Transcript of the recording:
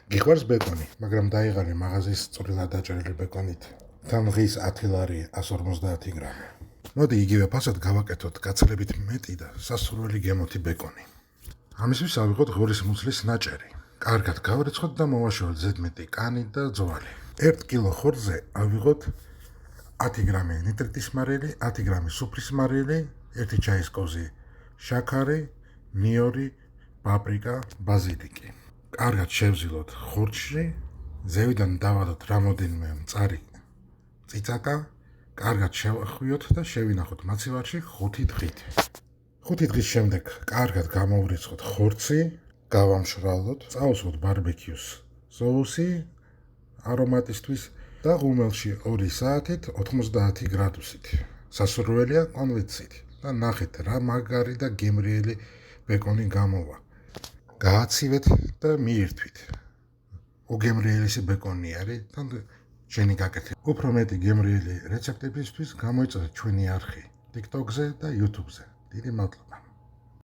გიყვარს ბეკონი, მაგრამ დაიღალე მაღაზიის წვრილად დაჭერილი ბეკონით. თან ღის 10 ლარი 150 გრამი. მოდი იგივე ფასად გავაკეთოთ გაცილებით მეტი და სასურველი გემოთი ბეკონი. ამისთვის ავიღოთ ღორის მუცლის ნაჭერი. კარგად გავრიცხოთ და მოვაშოროთ ზედმეტი კანი და ძვალი. 1 კილო ხორცზე ავიღოთ 10 გრამი ნიტრიტის მარილი, 10 გრამი სუფრის მარილი, 1 ჩაის კოზი შაქარი, ნიორი, პაპრიკა, ბაზილიკი. კარგად შევზილოთ ხორცში, ზევიდან დავადოთ რამოდენიმე მწარი წიწაკა, კარგად შევახვიოთ და შევინახოთ მაცივარში 5 დღით. 5 დღის შემდეგ კარგად გამოვრიცხოთ ხორცი, გავამშრალოთ, წავუსვოთ ბარბეკიუს соуსი არომატისთვის და ღუმელში 2 საათით 90 გრადუსით. სასურველია კონვექციით და ნახეთ რა მაგარი და გემრიელი ბეკონი გამოვა. გააცივეთ და მიირთვით. უგემრიელესი ბეკონი არის, თან შენი გაკეთე. უფრო მეტი გემრიელი რეცეპტებისთვის გამოიწერეთ ჩვენი არხი TikTok-ზე და YouTube-ზე. დიდი მადლობა.